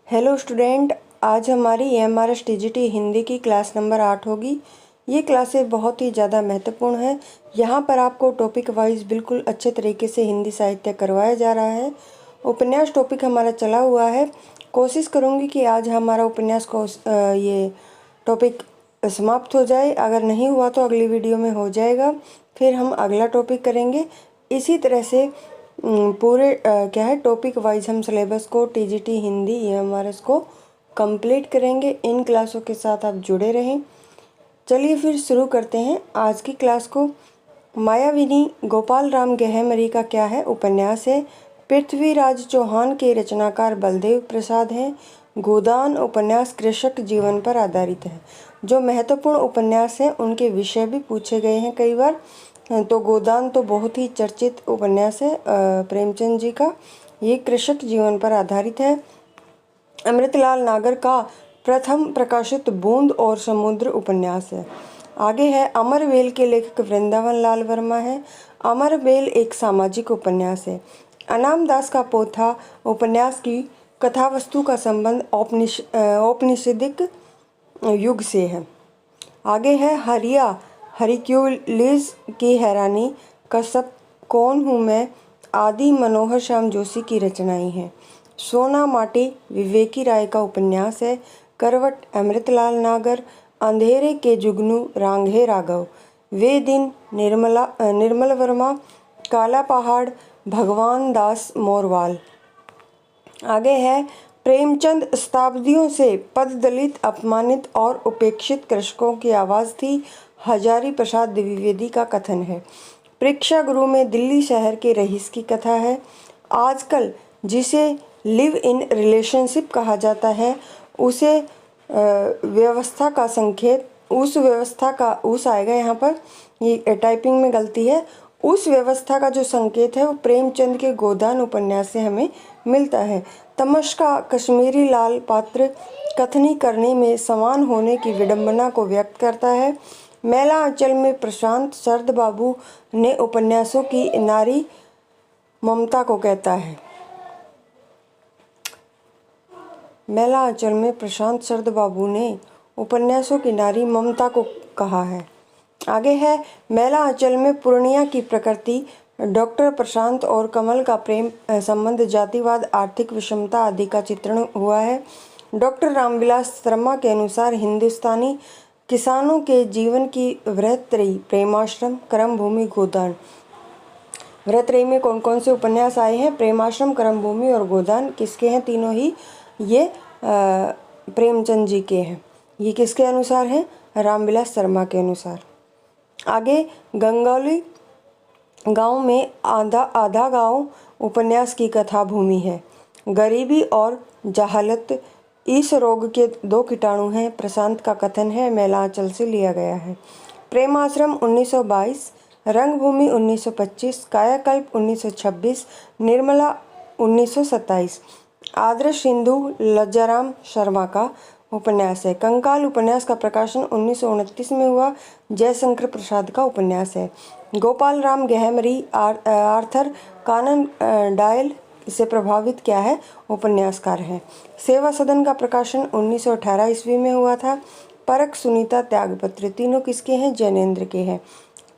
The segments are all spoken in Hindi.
हेलो स्टूडेंट, आज हमारी एमआरएस टीजीटी हिंदी की क्लास नंबर 8 होगी। ये क्लासें बहुत ही ज़्यादा महत्वपूर्ण है। यहाँ पर आपको टॉपिक वाइज बिल्कुल अच्छे तरीके से हिंदी साहित्य करवाया जा रहा है। उपन्यास टॉपिक हमारा चला हुआ है। कोशिश करूँगी कि आज हमारा उपन्यास को ये टॉपिक समाप्त हो जाए। अगर नहीं हुआ तो अगली वीडियो में हो जाएगा, फिर हम अगला टॉपिक करेंगे। इसी तरह से पूरे क्या है टॉपिक वाइज हम सिलेबस को टीजीटी हिंदी एमआरएस को कंप्लीट करेंगे। इन क्लासों के साथ आप जुड़े रहें। चलिए फिर शुरू करते हैं आज की क्लास को। मायाविनी गोपाल राम गहमरी का क्या है उपन्यास है। पृथ्वीराज चौहान के रचनाकार बलदेव प्रसाद हैं। गोदान उपन्यास कृषक जीवन पर आधारित है। जो महत्वपूर्ण उपन्यास हैं उनके विषय भी पूछे गए हैं कई बार। तो गोदान तो बहुत ही चर्चित उपन्यास है प्रेमचंद जी का। ये कृषक जीवन पर आधारित है। अमृतलाल नागर का प्रथम प्रकाशित बूंद और समुद्र उपन्यास है। आगे है अमरवेल के लेखक वृंदावन लाल वर्मा है। अमरवेल एक सामाजिक उपन्यास है। अनाम दास का पोथा उपन्यास की कथावस्तु का संबंध औपनिषदिक युग से है। आगे है हरक्यूलिस की हैरानी, कसब, कौन हूँ मैं आदि मनोहर श्याम जोशी की रचनाएं हैं। सोना माटी विवेकी राय का उपन्यास है। करवट अमृतलाल नागर। अंधेरे के जुगनू रांघे राघव। वे दिन निर्मल वर्मा। काला पहाड़ भगवान दास मोरवाल। आगे है प्रेमचंद शताब्दियों से पददलित, अपमानित और उपेक्षित कृषकों की आवाज़ थी। हजारी प्रसाद द्विवेदी का कथन है। परीक्षा गुरु में दिल्ली शहर के रईस की कथा है। आजकल जिसे लिव इन रिलेशनशिप कहा जाता है उसे व्यवस्था का संकेत, उस व्यवस्था का उस आएगा यहाँ पर, ये टाइपिंग में गलती है। उस व्यवस्था का जो संकेत है वो प्रेमचंद के गोदान उपन्यास से हमें मिलता है। तमश का कश्मीरी लाल पात्र कथनी करने में समान होने की विडंबना को व्यक्त करता है। मैला आंचल में प्रशांत शरद बाबू ने उपन्यासों की नारी ममता को कहता है। मैला आंचल में प्रशांत शरद बाबू ने उपन्यासों की नारी ममता को कहा है। आगे है मैला आंचल में पूर्णिया की प्रकृति, डॉक्टर प्रशांत और कमल का प्रेम संबंध, जातिवाद, आर्थिक विषमता आदि का चित्रण हुआ है। डॉक्टर रामविलास शर्मा के अनुसार हिंदुस्तानी किसानों के जीवन की वृहत्रयी, प्रेमाश्रम, कर्मभूमि, गोदान। वृहत्रयी में कौन कौन से उपन्यास आए हैं? प्रेमाश्रम, कर्मभूमि और गोदान किसके हैं? तीनों ही ये प्रेमचंद जी के हैं। ये किसके अनुसार है? रामविलास शर्मा के अनुसार। आगे गंगौली गांव में आधा गांव उपन्यास की कथा भूमि है। गरीबी और जहालत इस रोग के दो कीटाणु हैं, प्रशांत का कथन है, मैलांचल से लिया गया है। प्रेमाश्रम 1922, रंगभूमि 1925, कायाकल्प 1926, निर्मला 1927। आदर्श सिंधु लज्जाराम शर्मा का उपन्यास है। कंकाल उपन्यास का प्रकाशन 1929 में हुआ, जयशंकर प्रसाद का उपन्यास है। गोपाल राम गहमरी आर्थर कानन डायल से प्रभावित क्या है? उपन्यासकार है। सेवा सदन का प्रकाशन 1918 ईस्वी में हुआ था। परख, सुनीता, त्यागपत्र तीनों किसके हैं? जैनेन्द्र के हैं।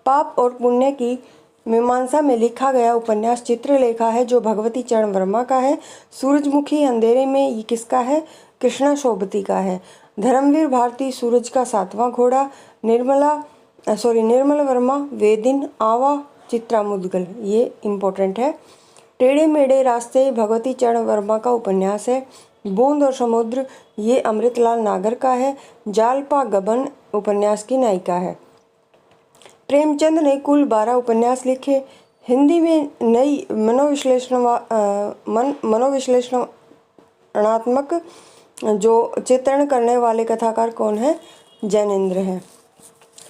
पाप और पुण्य की मीमांसा में लिखा गया उपन्यास चित्रलेखा है, जो भगवती चरण वर्मा का है। सूरजमुखी अंधेरे में ये किसका है? कृष्णा शोभती का है। धर्मवीर भारती सूरज का सातवां घोड़ा, निर्मल वर्मा वे दिन, आवा, चित्रा मुदगल, ये इम्पोर्टेंट है। टेढ़े मेढ़े रास्ते भगवती चरण वर्मा का उपन्यास है। बूंद और समुद्र ये अमृतलाल नागर का है। जालपा गबन उपन्यास की नायिका है। प्रेमचंद ने कुल 12 उपन्यास लिखे। हिंदी में नई मनोविश्लेषणात्मक जो चित्रण करने वाले कथाकार कौन है? जैनेन्द्र हैं।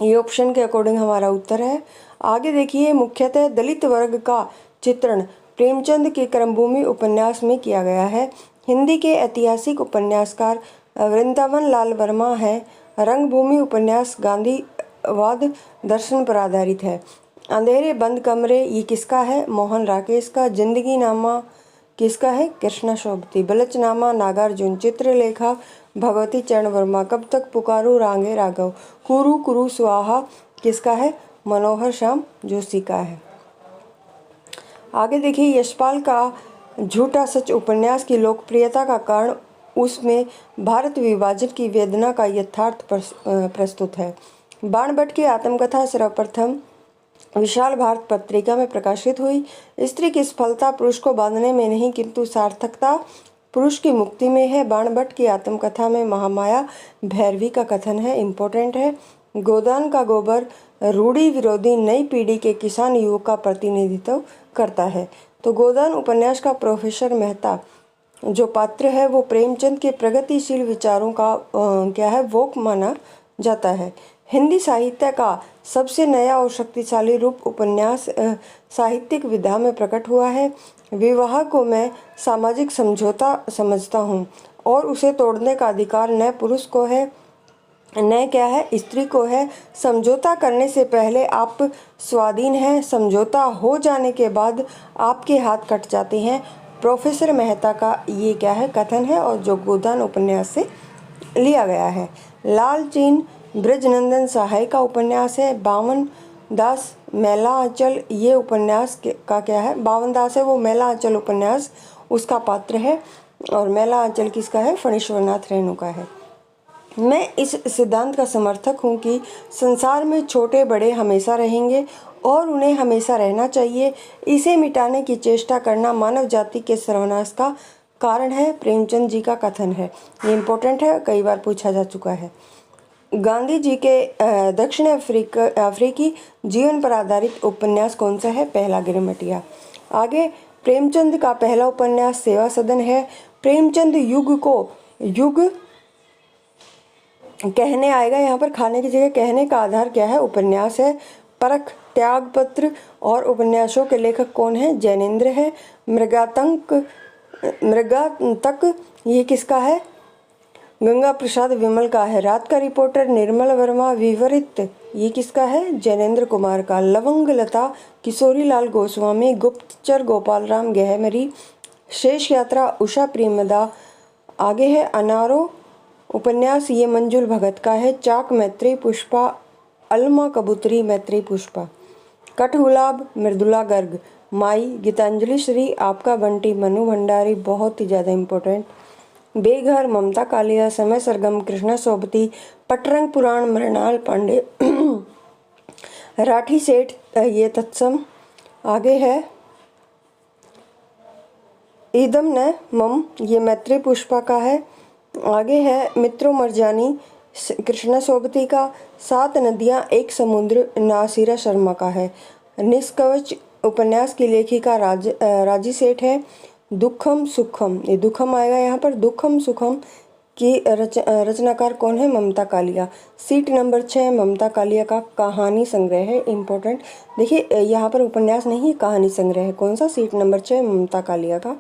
ये ऑप्शन के अकॉर्डिंग हमारा उत्तर है। आगे देखिए, मुख्यतः दलित वर्ग का चित्रण प्रेमचंद के कर्मभूमि उपन्यास में किया गया है। हिंदी के ऐतिहासिक उपन्यासकार वृंदावन लाल वर्मा है। रंगभूमि उपन्यास गांधीवाद दर्शन पर आधारित है। अंधेरे बंद कमरे ये किसका है? मोहन राकेश का। जिंदगी नामा किसका है? कृष्णा शोभती। बलचनामा नागार्जुन। चित्रलेखा भगवती चरण वर्मा। कब तक पुकारूं रांगे राघव। कुरु कुरु स्वाहा किसका है? मनोहर श्याम जोशी का है। आगे देखिए, यशपाल का झूठा सच उपन्यास की लोकप्रियता का कारण उसमें भारत विभाजन की वेदना का यथार्थ प्रस्तुत है। बाणभट्ट की आत्मकथा सर्वप्रथम विशाल भारत पत्रिका में प्रकाशित हुई। स्त्री की सफलता पुरुष को बांधने में नहीं किंतु सार्थकता पुरुष की मुक्ति में है। बाणभट्ट की आत्मकथा में महामाया भैरवी का कथन है, इम्पोर्टेंट है। गोदान का गोबर रूढ़ी विरोधी नई पीढ़ी के किसान युवक का प्रतिनिधित्व करता है। तो गोदान उपन्यास का प्रोफेसर मेहता जो पात्र है वो प्रेमचंद के प्रगतिशील विचारों का क्या है? वोक माना जाता है। हिंदी साहित्य का सबसे नया और शक्तिशाली रूप उपन्यास साहित्यिक विधा में प्रकट हुआ है। विवाह को मैं सामाजिक समझौता समझता हूँ और उसे तोड़ने का अधिकार न पुरुष को है न क्या है? स्त्री को है। समझौता करने से पहले आप स्वाधीन हैं, समझौता हो जाने के बाद आपके हाथ कट जाते हैं। प्रोफेसर मेहता का ये क्या है? कथन है और जो गोदान उपन्यास से लिया गया है। लालचीन ब्रजनंदन सहाय का उपन्यास है। बावन दास मैला आंचल ये उपन्यास का क्या है? बावन दास है वो मैला आंचल उपन्यास उसका पात्र है और मैला आंचल किसका है? फणीश्वरनाथ रेणु का है। मैं इस सिद्धांत का समर्थक हूँ कि संसार में छोटे बड़े हमेशा रहेंगे और उन्हें हमेशा रहना चाहिए। इसे मिटाने की चेष्टा करना मानव जाति के सर्वनाश का कारण है, प्रेमचंद जी का कथन है। ये इम्पोर्टेंट है, कई बार पूछा जा चुका है। गांधी जी के दक्षिण अफ्रीकी जीवन पर आधारित उपन्यास कौन सा है? पहला गिरमिटिया। आगे प्रेमचंद का पहला उपन्यास सेवा सदन है। प्रेमचंद युग को युग कहने आएगा, यहाँ पर खाने की जगह कहने का आधार क्या है? उपन्यास है। परख त्यागपत्र और उपन्यासों के लेखक कौन है? जैनेन्द्र है। मृगांतक ये किसका है? गंगा प्रसाद विमल का है। रात का रिपोर्टर निर्मल वर्मा। विवरित ये किसका है? जैनेन्द्र कुमार का। लवंग लता किशोरी लाल गोस्वामी। गुप्तचर गोपाल राम गहमरी। शेष यात्रा उषा प्रेमदा। आगे है अनारो उपन्यास, ये मंजुल भगत का है। चाक मैत्री पुष्पा। अलमा कबूतरी मैत्री पुष्पा। कठगुलाब मृदुला गर्ग। माई गीतांजलि श्री। आपका बंटी मनु भंडारी, बहुत ही ज़्यादा इम्पोर्टेंट। बेघर ममता कालिया। समय सरगम कृष्णा सोबती। पटरंग पुराण मृणाल पांडे। राठी सेठ ये तत्सम। आगे है ईदम न मम, ये मैत्री पुष्पा का है। आगे है मित्रों मरजानी कृष्णा सोबती का। सात नदियाँ एक समुद्र नासिरा शर्मा का है। निष्कवच उपन्यास की लेखिका राजी सेठ है। दुखम सुखम, ये दुखम आएगा यहाँ पर। दुखम सुखम की रचनाकार कौन है? ममता कालिया। सीट नंबर 6 ममता कालिया का कहानी संग्रह है, इम्पोर्टेंट। देखिए यहाँ पर उपन्यास नहीं, कहानी संग्रह है। कौन सा? सीट नंबर 6 ममता कालिया का।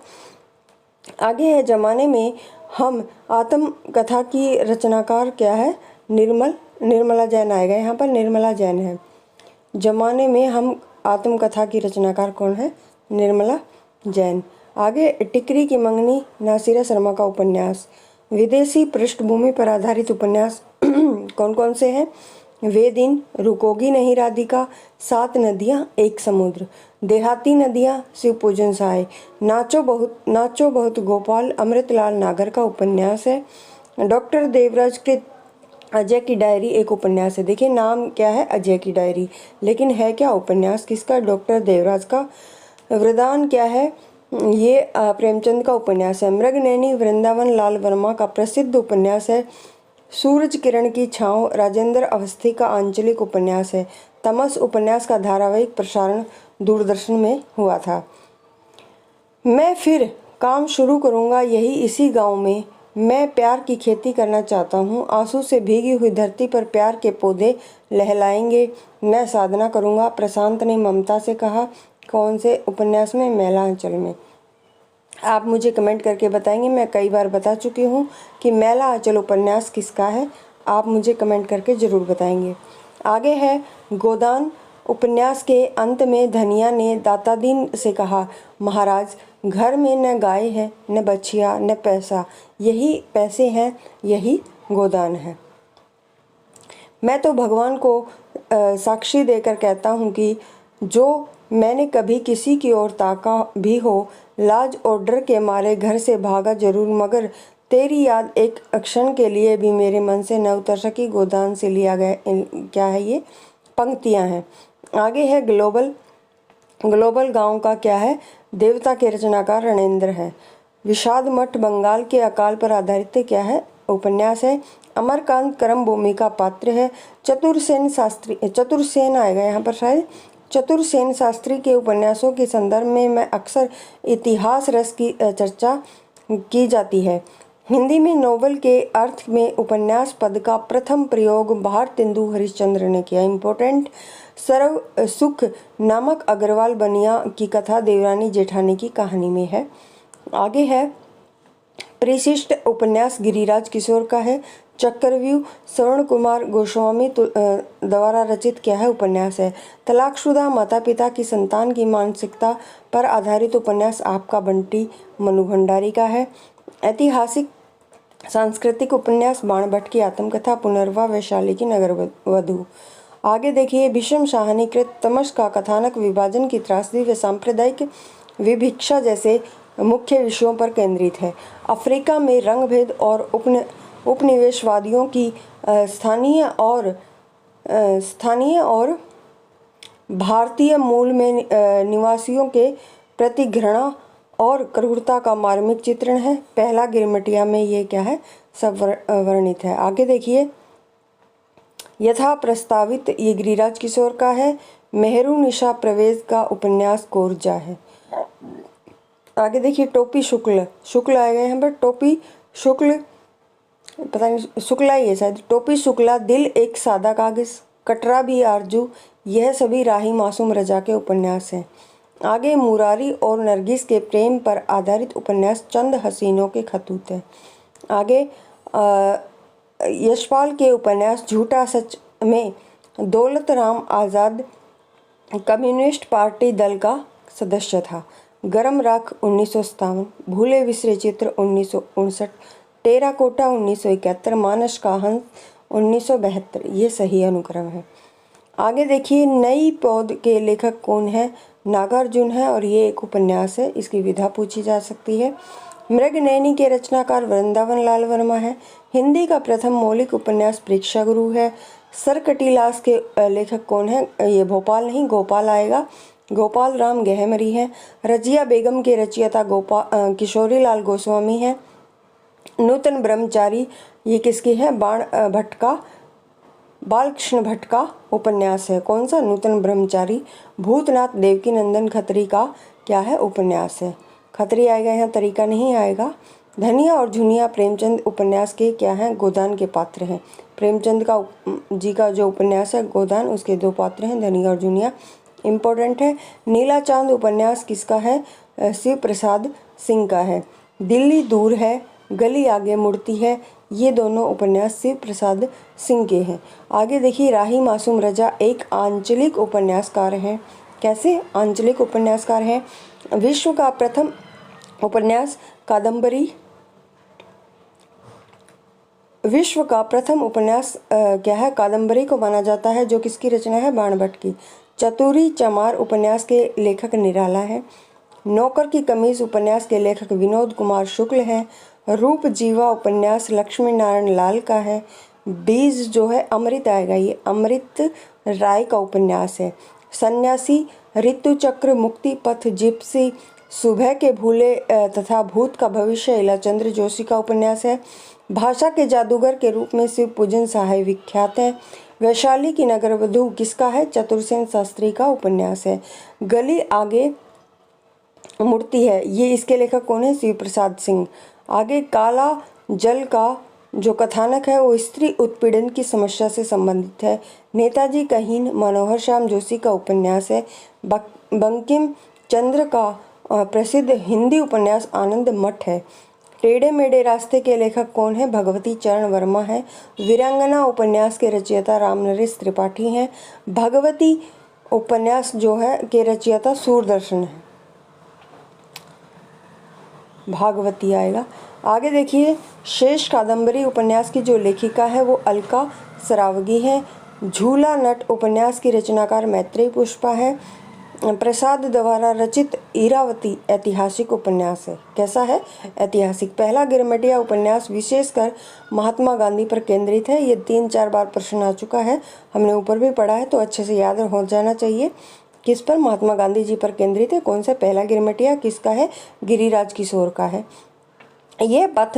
आगे है जमाने में हम आत्मकथा की रचनाकार क्या है? निर्मला जैन आएगा यहाँ पर। निर्मला जैन है। जमाने में हम आत्मकथा की रचनाकार कौन है? निर्मला जैन। आगे टिकरी की मंगनी नासिरा शर्मा का उपन्यास। विदेशी पृष्ठभूमि पर आधारित उपन्यास कौन कौन से हैं? वे दिन, रुकोगी नहीं राधिका, सात नदियाँ एक समुद्र, देहाती नदियाँ, शिव पूजन सहाय, नाचो बहुत गोपाल अमृतलाल नागर का उपन्यास है। डॉक्टर देवराज कृत अजय की डायरी एक उपन्यास है। देखिए नाम क्या है? अजय की डायरी, लेकिन है क्या? उपन्यास किसका? डॉक्टर देवराज का। वृदान क्या है? ये प्रेमचंद का उपन्यास है। मृगनैनी वृंदावन लाल वर्मा का प्रसिद्ध उपन्यास है। सूरज किरण की छाँव राजेंद्र अवस्थी का आंचलिक उपन्यास है। तमस उपन्यास का धारावाहिक प्रसारण दूरदर्शन में हुआ था। मैं फिर काम शुरू करूँगा यही इसी गांव में। मैं प्यार की खेती करना चाहता हूँ। आंसू से भीगी हुई धरती पर प्यार के पौधे लहलाएंगे। मैं साधना करूँगा, प्रशांत ने ममता से कहा। कौन से उपन्यास में? मैला आंचल में। आप मुझे कमेंट करके बताएंगे। मैं कई बार बता चुकी हूँ कि मैला आंचल उपन्यास किसका है। आप मुझे कमेंट करके ज़रूर बताएंगे। आगे है गोदान उपन्यास के अंत में धनिया ने दातादीन से कहा, महाराज घर में न गाय है, न बछिया, न पैसा, यही पैसे हैं, यही गोदान है। मैं तो भगवान को साक्षी देकर कहता हूँ कि जो मैंने कभी किसी की ओर ताका भी हो, लाज और डर के मारे घर से भागा जरूर, मगर तेरी याद एक क्षण के लिए भी मेरे मन से न उतर सकी। गोदान से लिया गया क्या है, ये पंक्तियाँ हैं। आगे है ग्लोबल गांव का क्या है, देवता के रचनाकार रणेंद्र है। विषाद मठ बंगाल के अकाल पर आधारित क्या है, उपन्यास है। अमरकांत कर्म भूमि का पात्र है। चतुरसेन आएगा यहाँ पर शायद। चतुरसेन शास्त्री के उपन्यासों के संदर्भ में मैं अक्सर इतिहास रस की चर्चा की जाती है। हिंदी में नोवेल के अर्थ में उपन्यास पद का प्रथम प्रयोग भारतेंदु हरिश्चंद्र ने किया। इम्पोर्टेंट, सर्व सुख नामक अग्रवाल बनिया की कथा देवरानी जेठानी की कहानी में है। आगे है परिशिष्ट उपन्यास गिरिराज किशोर का है। चक्रव्यूह श्रवण कुमार गोस्वामी द्वारा रचित क्या है, उपन्यास है। तलाकशुदा माता पिता की संतान की मानसिकता पर आधारित उपन्यास आपका बंटी मनु भंडारी का है। ऐतिहासिक सांस्कृतिक उपन्यास बाणभट्ट की आत्मकथा पुनर्वा वैशाली की नगर वधू। आगे देखिए भीष्म साहनीकृत तमस का कथानक विभाजन की त्रासदी व सांप्रदायिक विभिक्षा जैसे मुख्य विषयों पर केंद्रित है। अफ्रीका में रंगभेद और उपनिवेशवादियों की स्थानीय और भारतीय मूल में निवासियों के प्रति घृणा और क्रूरता का मार्मिक चित्रण है। पहला गिरमिटिया में ये क्या है, सब वर्णित है। आगे देखिए यथा प्रस्तावित, ये गिरिराज किशोर का है। मेहरू निशा प्रवेश का उपन्यास कोरजा है। आगे देखिए टोपी शुक्ल आएगा यहाँ पर। टोपी शुक्ल, पता नहीं शुक्ला ही है शायद। टोपी शुक्ला, दिल एक सादा कागज, कटरा भी आरजू, यह सभी राही मासूम रजा के उपन्यास हैं। आगे मुरारी और नरगिस के प्रेम पर आधारित उपन्यास चंद हसीनों के खतूत है। आगे यशपाल के उपन्यास झूठा सच में दौलत राम आज़ाद कम्युनिस्ट पार्टी दल का सदस्य था। गरम राख 1957, भूले बिसरे चित्र 1959, टेराकोटा 1971, मानस का हंस 1972, ये सही अनुक्रम है। आगे देखिए नई पौध के लेखक कौन है, नागार्जुन है और ये एक उपन्यास है। इसकी विधा पूछी जा सकती है। मृगनयनी के रचनाकार वृंदावन लाल वर्मा है। हिंदी का प्रथम मौलिक उपन्यास प्रेक्षागुरु है। सरकटीलास के लेखक कौन है, ये भोपाल नहीं गोपाल आएगा, गोपाल राम गहमरी है। रजिया बेगम के रचयिता किशोरी लाल गोस्वामी है। नूतन ब्रह्मचारी ये किसकी है, बालकृष्ण भट्ट का उपन्यास है। कौन सा, नूतन ब्रह्मचारी। भूतनाथ देवकी नंदन खत्री का क्या है, उपन्यास है। खत्री आएगा यहाँ, तरीका नहीं आएगा। धनिया और झुनिया प्रेमचंद उपन्यास के क्या हैं, गोदान के पात्र हैं। प्रेमचंद का जी का जो उपन्यास है गोदान, उसके दो पात्र हैं, धनिया और झुनिया। इम्पोर्टेंट है। नीला चांद उपन्यास किसका है, शिव प्रसाद सिंह का है। दिल्ली दूर है, गली आगे मुड़ती है, ये दोनों उपन्यास शिव प्रसाद सिंह के हैं। आगे देखिए राही मासूम रजा एक आंचलिक उपन्यासकार हैं। कैसे आंचलिक उपन्यासकार हैं। विश्व का प्रथम उपन्यास क्या है, कादम्बरी को माना जाता है, जो किसकी रचना है, बाणभट्ट की। चतुरी चमार उपन्यास के लेखक निराला है। नौकर की कमीज उपन्यास के लेखक विनोद कुमार शुक्ल हैं। रूप जीवा उपन्यास लक्ष्मी नारायण लाल का है। बीज जो है अमृत आएगा, ये अमृत राय का उपन्यास है। सन्यासी, ऋतु चक्र, मुक्ति पथ, जिप्सी, सुबह के भूले तथा भूत का भविष्य इलाचंद्र जोशी का उपन्यास है। भाषा के जादूगर के रूप में शिव पूजन सहाय विख्यात है। वैशाली की नगरवधू किसका है, चतुरसेन शास्त्री का उपन्यास है। गली आगे मुड़ती है, ये इसके लेखक कौन है, शिव प्रसाद सिंह। आगे काला जल का जो कथानक है वो स्त्री उत्पीड़न की समस्या से संबंधित है। नेताजी कहीन मनोहर श्याम जोशी का उपन्यास है। बंकिम चंद्र का प्रसिद्ध हिंदी उपन्यास आनंद मठ है। टेढ़े मेढ़े रास्ते के लेखक कौन है, भगवती चरण वर्मा है। वीरांगना उपन्यास के रचयिता रामनरेश त्रिपाठी हैं। भगवती उपन्यास जो है के रचयिता सूरदर्शन है। भागवती आएगा। आगे देखिए, शेष कादंबरी उपन्यास की जो लेखिका है वो अलका सरावगी है। झूला नट उपन्यास की रचनाकार मैत्रेयी पुष्पा है। प्रसाद द्वारा रचित इरावती ऐतिहासिक उपन्यास है। कैसा है? ऐतिहासिक। पहला गिरमिटिया उपन्यास विशेषकर महात्मा गांधी पर केंद्रित है। ये 3-4 बार प्रश्न आ चुका है, हमने ऊपर भी पढ़ा है, तो अच्छे से याद हो जाना चाहिए। किस पर? महात्मा गांधी जी पर केंद्रित है। कौन सा? पहला गिरमिटिया किसका है? गिरिराज किशोर का है। यह पथ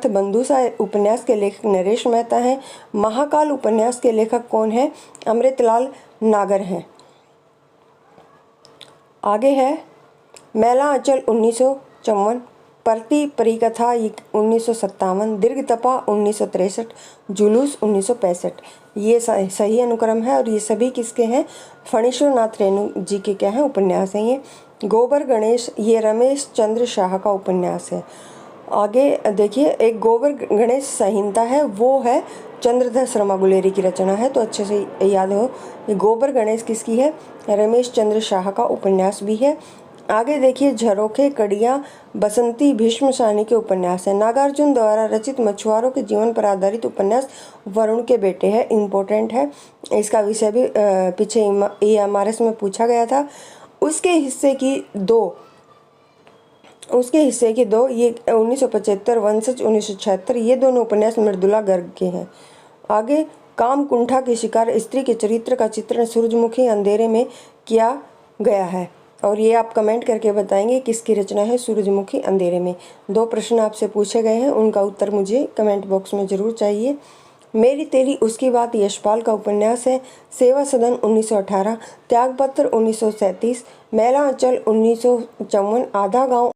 बंधुसा उपन्यास के लेखक नरेश मेहता हैं। महाकाल उपन्यास के लेखक कौन है? अमृतलाल नागर हैं। आगे है मैला आंचल 1954, परती परिकथा 1957, दीर्घतपा 1963, जुलूस 1965। ये सही अनुक्रम है और ये सभी किसके हैं? फणीश्वर नाथ रेणु जी के क्या हैं? उपन्यास हैं ये। गोबर गणेश, ये रमेश चंद्र शाह का उपन्यास है। आगे देखिए, एक गोबर गणेश संहिता है, वो है चंद्रधर शर्मा गुलेरी की रचना है, तो अच्छे से याद हो। ये गोबर गणेश किसकी है? रमेश चंद्र शाह का उपन्यास भी है। आगे देखिए, झरोखे कड़ियाँ बसंती भीष्म साहनी के उपन्यास है। नागार्जुन द्वारा रचित मछुआरों के जीवन पर आधारित उपन्यास वरुण के बेटे है। इम्पोर्टेंट है, इसका विषय भी पीछे EMRS में पूछा गया था। उसके हिस्से की दो ये 1975, वंशज 1976, ये दोनों उपन्यास मृदुला गर्ग के हैं। आगे, कामकुंठा की शिकार स्त्री के चरित्र का चित्रण सूरजमुखी अंधेरे में किया गया है, और ये आप कमेंट करके बताएंगे किसकी रचना है सूरजमुखी अंधेरे में। 2 प्रश्न आपसे पूछे गए हैं, उनका उत्तर मुझे कमेंट बॉक्स में जरूर चाहिए। मेरी तेरी उसकी बात यशपाल का उपन्यास है। सेवा सदन 1918, त्यागपत्र 1937, मैला आंचल 1954, आधा गांव